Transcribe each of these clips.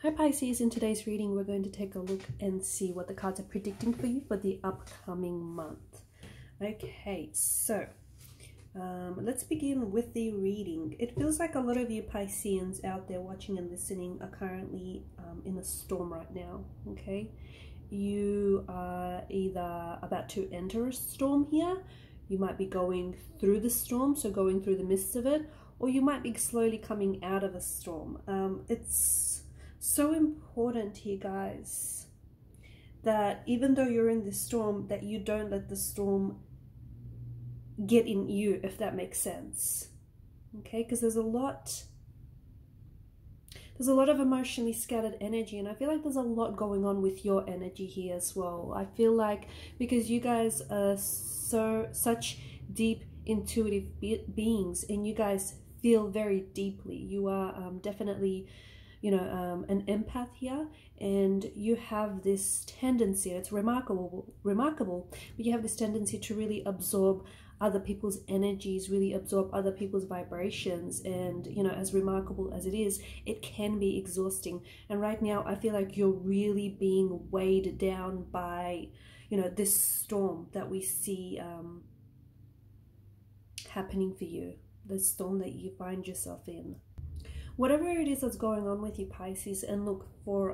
Hi Pisces, in today's reading we're going to take a look and see what the cards are predicting for you for the upcoming month. Okay, so let's begin with the reading. It feels like a lot of you Pisceans out there watching and listening are currently in a storm right now, okay? You are either about to enter a storm here, you might be going through the storm, so going through the midst of it, or you might be slowly coming out of a storm. It's so important here, guys, that even though you're in this storm, that you don't let the storm get in you, if that makes sense. Okay, because there's a lot of emotionally scattered energy, and I feel like there's a lot going on with your energy here as well. I feel like because you guys are such deep intuitive beings, and you guys feel very deeply. You are definitely, you know, an empath here, and you have this tendency, it's remarkable, but you have this tendency to really absorb other people's energies, really absorb other people's vibrations, and, you know, as remarkable as it is, it can be exhausting. And right now I feel like you're really being weighed down by, you know, this storm that we see happening for you, the storm that you find yourself in. Whatever it is that's going on with you, Pisces, and look, for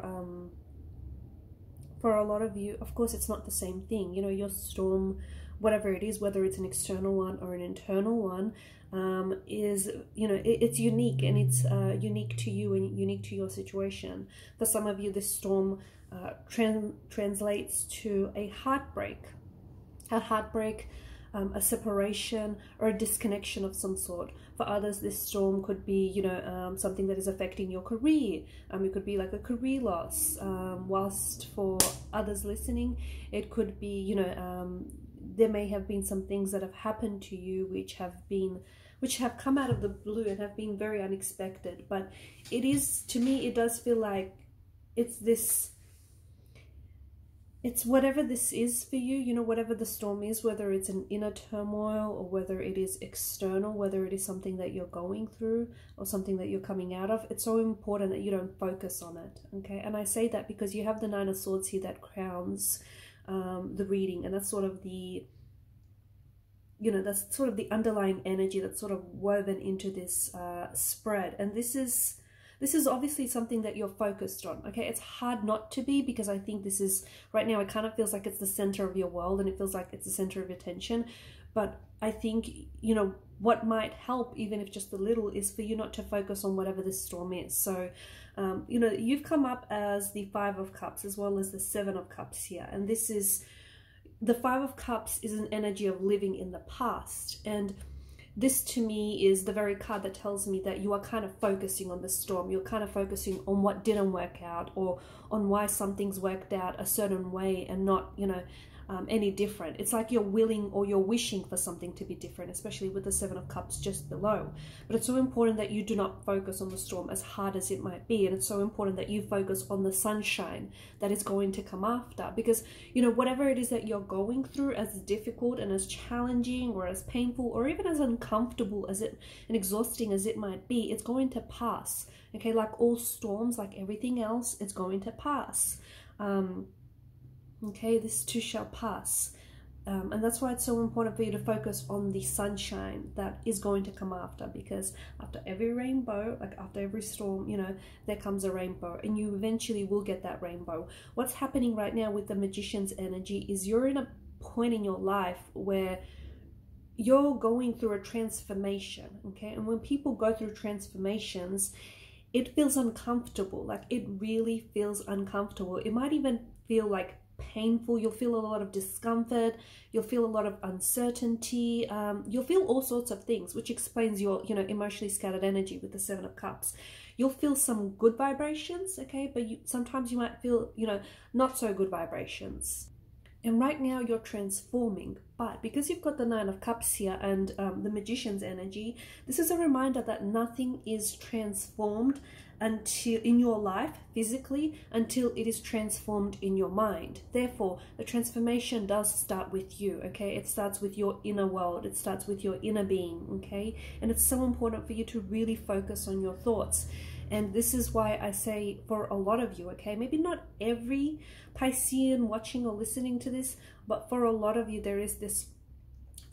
a lot of you, of course, it's not the same thing. You know, your storm, whatever it is, whether it's an external one or an internal one, is, you know, it's unique, and it's unique to you and unique to your situation. For some of you, this storm translates to a heartbreak, a separation, or a disconnection of some sort. For others, this storm could be, you know, something that is affecting your career. It could be like a career loss. Whilst for others listening, it could be, you know, there may have been some things that have happened to you which have come out of the blue and have been very unexpected. But it is, to me, it does feel like it's whatever this is for you, you know, whatever the storm is, whether it's an inner turmoil or whether it is external, whether it is something that you're going through or something that you're coming out of, it's so important that you don't focus on it, okay? And I say that because you have the Nine of Swords here that crowns the reading, and that's sort of the, you know, that's sort of the underlying energy that's sort of woven into this spread. And this is obviously something that you're focused on, okay? It's hard not to be, because I think this is, right now, it kind of feels like it's the center of your world, and it feels like it's the center of your attention. But I think, you know, what might help, even if just a little, is for you not to focus on whatever this storm is. So, you know, you've come up as the Five of Cups as well as the Seven of Cups here. And this is, the Five of Cups is an energy of living in the past. And this to me is the very card that tells me that you are kind of focusing on the storm. You're kind of focusing on what didn't work out, or on why some things worked out a certain way and not, you know, any different. It's like you're willing or you're wishing for something to be different, especially with the Seven of Cups just below. But it's so important that you do not focus on the storm, as hard as it might be. And it's so important that you focus on the sunshine that is going to come after. Because, you know, whatever it is that you're going through, as difficult and as challenging or as painful or even as uncomfortable as it and exhausting as it might be, it's going to pass. Okay, like all storms, like everything else, it's going to pass. Okay, this too shall pass. And that's why it's so important for you to focus on the sunshine that is going to come after, because after every rainbow, like after every storm, you know, there comes a rainbow, and you eventually will get that rainbow. What's happening right now with the Magician's energy is you're in a point in your life where you're going through a transformation, okay? And when people go through transformations, it feels uncomfortable. Like, it really feels uncomfortable. It might even feel like painful. You'll feel a lot of discomfort, you'll feel a lot of uncertainty, you'll feel all sorts of things, which explains your, you know, emotionally scattered energy with the Seven of Cups. You'll feel some good vibrations, okay, but sometimes you might feel, you know, not so good vibrations. And right now you're transforming, but because you've got the Nine of Cups here and the Magician's energy, this is a reminder that nothing is transformed until in your life physically until it is transformed in your mind. Therefore, the transformation does start with you, okay? It starts with your inner world. It starts with your inner being, okay? And it's so important for you to really focus on your thoughts. And this is why I say for a lot of you, okay, maybe not every Piscean watching or listening to this, but for a lot of you there is this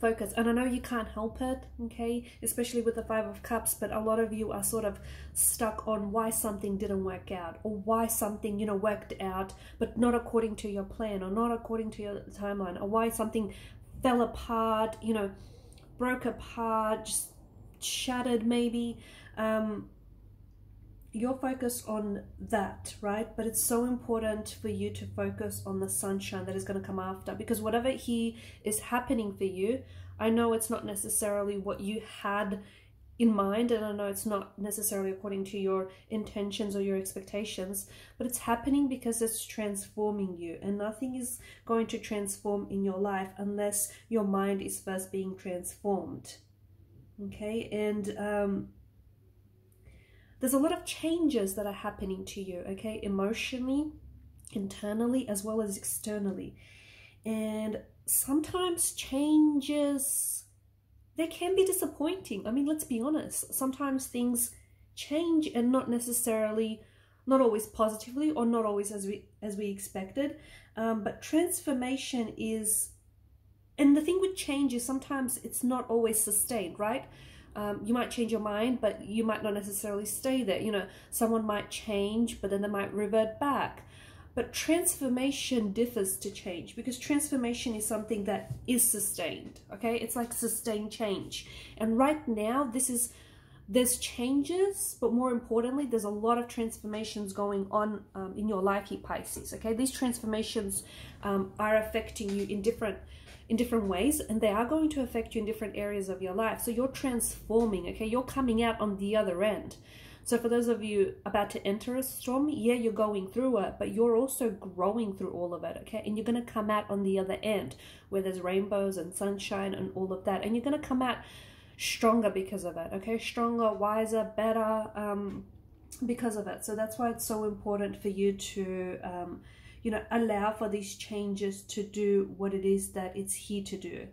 focus, and I know you can't help it, okay, especially with the Five of Cups, but a lot of you are sort of stuck on why something didn't work out, or why something, you know, worked out but not according to your plan, or not according to your timeline, or why something fell apart, you know, broke apart, just shattered maybe. You're focused on that, right? But it's so important for you to focus on the sunshine that is going to come after, because whatever is happening for you, I know it's not necessarily what you had in mind, and I know it's not necessarily according to your intentions or your expectations, but it's happening because it's transforming you, and nothing is going to transform in your life unless your mind is first being transformed, okay? And there's a lot of changes that are happening to you, okay, emotionally, internally, as well as externally. And sometimes changes, they can be disappointing. I mean, let's be honest. Sometimes things change, and not necessarily, not always positively, or not always as we expected. But transformation is, and the thing with change is sometimes it's not always sustained, right? You might change your mind, but you might not necessarily stay there. You know, someone might change, but then they might revert back. But transformation differs to change, because transformation is something that is sustained, okay? It's like sustained change. And right now, there's changes, but more importantly, there's a lot of transformations going on in your life here, Pisces, okay? These transformations are affecting you in different ways, and they are going to affect you in different areas of your life. So you're transforming, okay? You're coming out on the other end. So for those of you about to enter a storm, yeah, you're going through it, but you're also growing through all of it, okay? And you're going to come out on the other end where there's rainbows and sunshine and all of that. And you're going to come out stronger because of it, okay? Stronger, wiser, better because of it. So that's why it's so important for you to you know, allow for these changes to do what it is that it's here to do,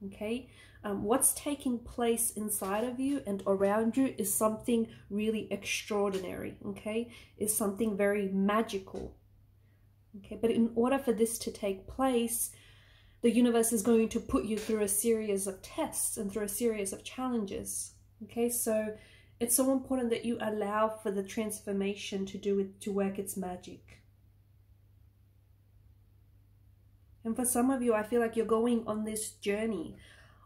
okay? What's taking place inside of you and around you is something really extraordinary, okay? Is something very magical, okay? But in order for this to take place, the universe is going to put you through a series of tests and through a series of challenges, okay? So it's so important that you allow for the transformation to work its magic. And for some of you, I feel like you're going on this journey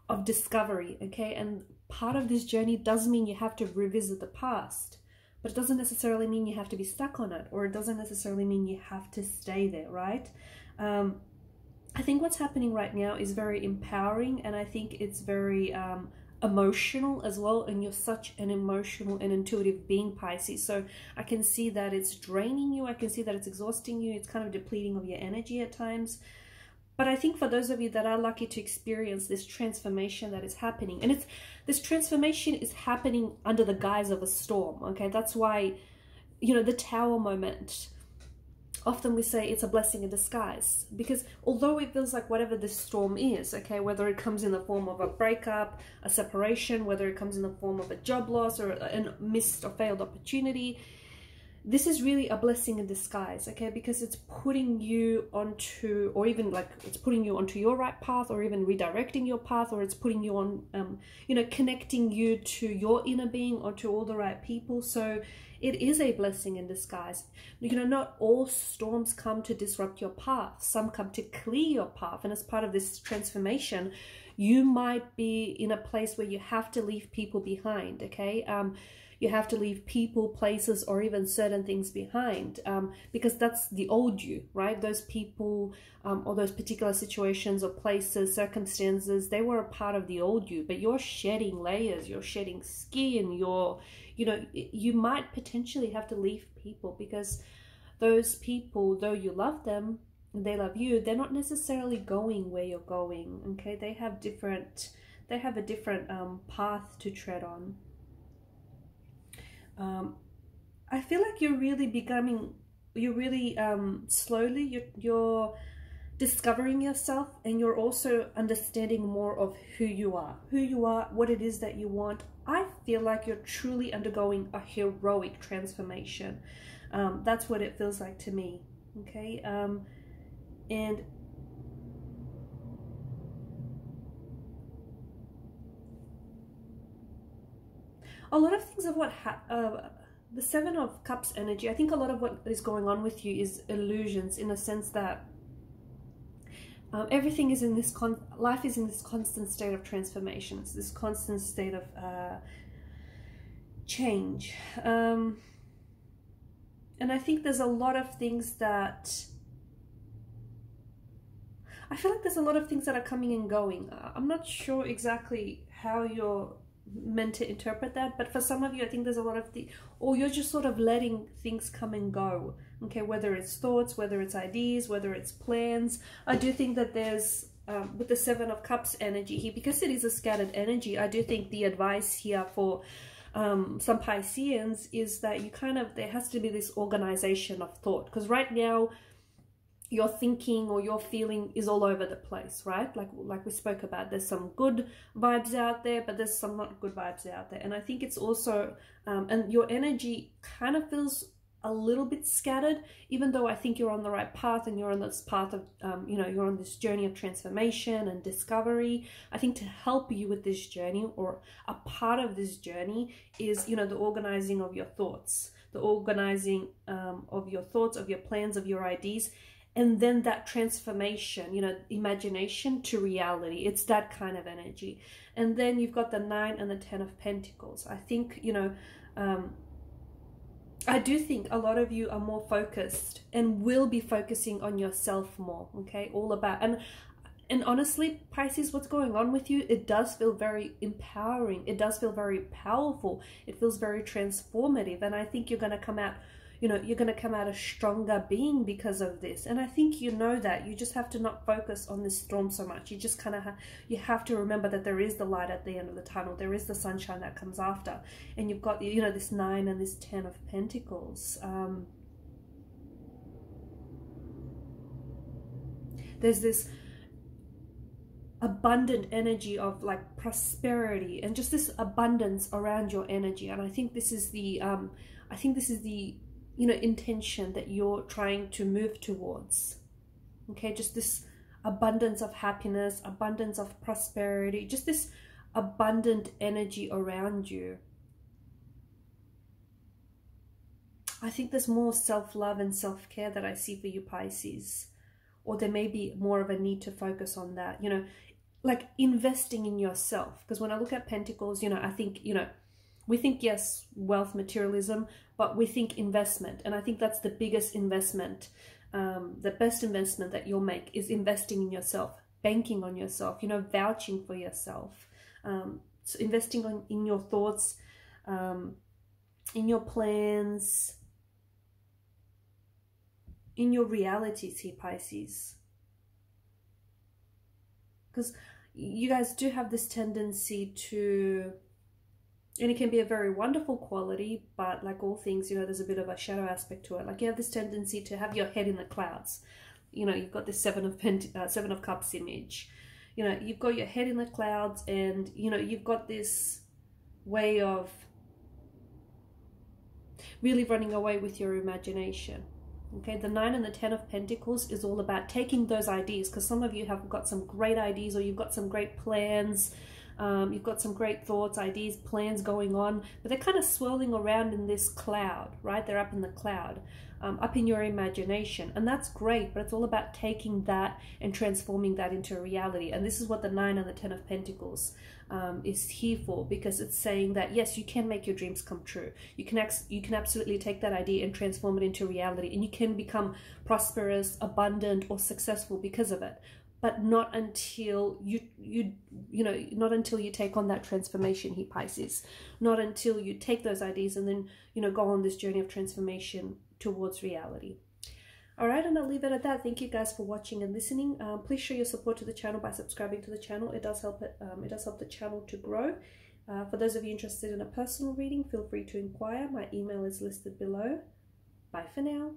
of discovery, okay? And part of this journey does mean you have to revisit the past, but it doesn't necessarily mean you have to be stuck on it, or it doesn't necessarily mean you have to stay there, right? I think what's happening right now is very empowering, and I think it's very emotional as well, and you're such an emotional and intuitive being, Pisces. So I can see that it's draining you, I can see that it's exhausting you, it's kind of depleting of your energy at times. But I think for those of you that are lucky to experience this transformation that is happening, and this transformation is happening under the guise of a storm, okay? That's why, you know, the Tower moment, often we say it's a blessing in disguise, because although it feels like whatever this storm is, okay, whether it comes in the form of a breakup, a separation, whether it comes in the form of a job loss or a missed or failed opportunity, this is really a blessing in disguise, okay? Because it's putting you onto, or even like it's putting you onto your right path, or even redirecting your path, or it's putting you on, you know, connecting you to your inner being or to all the right people. So it is a blessing in disguise. You know, not all storms come to disrupt your path. Some come to clear your path. And as part of this transformation, you might be in a place where you have to leave people behind, okay? You have to leave people, places, or even certain things behind, because that's the old you, right? Those people or those particular situations or places, circumstances, they were a part of the old you, but you're shedding layers, you're shedding skin, you know, you might potentially have to leave people, because those people, though you love them, they love you, they're not necessarily going where you're going, okay? They have a different path to tread on. I feel like you're really slowly, you're discovering yourself, and you're also understanding more of who you are, what it is that you want. I feel like you're truly undergoing a heroic transformation. That's what it feels like to me. Okay. And a lot of things of what the Seven of Cups energy, I think a lot of what is going on with you is illusions, in a sense that everything is in this life is in this constant state of transformations, this constant state of change. And I think there's a lot of things that I feel like there's a lot of things that are coming and going. I'm not sure exactly how you're meant to interpret that, but for some of you, I think there's a lot of or you're just sort of letting things come and go. Okay, whether it's thoughts, whether it's ideas, whether it's plans. I do think that there's with the Seven of Cups energy here, because it is a scattered energy, I do think the advice here for some Pisceans is that you there has to be this organization of thought, because right now your thinking or your feeling is all over the place, right? Like we spoke about, there's some good vibes out there, but there's some not good vibes out there. And I think it's also, and your energy kind of feels a little bit scattered, even though I think you're on the right path, and you're on this path of, you know, you're on this journey of transformation and discovery. I think to help you with this journey, or a part of this journey, is, you know, the organizing of your thoughts, of your thoughts, of your plans, of your ideas. And then that transformation, you know, imagination to reality. It's that kind of energy. And then you've got the 9 and the 10 of Pentacles. I think, you know, I do think a lot of you are more focused and will be focusing on yourself more. Okay, all about, and honestly, Pisces, what's going on with you, it does feel very empowering. It does feel very powerful. It feels very transformative. And I think you're going to come out, you know, you're going to come out a stronger being because of this. And I think you know that. You just have to not focus on this storm so much. You just kind of you have to remember that there is the light at the end of the tunnel. There is the sunshine that comes after. And you've got, you know, this 9 and this 10 of Pentacles. There's this abundant energy of like prosperity and just this abundance around your energy. And I think this is the you know, intention that you're trying to move towards. Okay, just this abundance of happiness, abundance of prosperity, just this abundant energy around you. I think there's more self-love and self-care that I see for you, Pisces. Or there may be more of a need to focus on that, you know, like investing in yourself. Because when I look at Pentacles, you know, I think, you know, we think, yes, wealth, materialism, but we think investment. And I think that's the biggest investment. The best investment that you'll make is investing in yourself, banking on yourself, you know, vouching for yourself. So investing in your thoughts, in your plans, in your realities here, Pisces. Because you guys do have this tendency to, and it can be a very wonderful quality, but like all things, you know, there's a bit of a shadow aspect to it. Like you have this tendency to have your head in the clouds. You know, you've got this Seven of Cups image. You know, you've got your head in the clouds, and, you know, you've got this way of really running away with your imagination. Okay, the 9 and the 10 of Pentacles is all about taking those ideas, because some of you have got some great ideas, or you've got some great plans. You've got some great thoughts, ideas, plans going on, but they're kind of swirling around in this cloud, right? They're up in the cloud, up in your imagination. And that's great, but it's all about taking that and transforming that into a reality. And this is what the 9 and the 10 of Pentacles is here for, because it's saying that, yes, you can make your dreams come true. You can absolutely take that idea and transform it into reality, and you can become prosperous, abundant, or successful because of it. But not until not until you take on that transformation here, Pisces. Not until you take those ideas and then, you know, go on this journey of transformation towards reality. All right, and I'll leave it at that. Thank you guys for watching and listening. Please show your support to the channel by subscribing to the channel. It does help the channel to grow. For those of you interested in a personal reading, feel free to inquire. My email is listed below. Bye for now.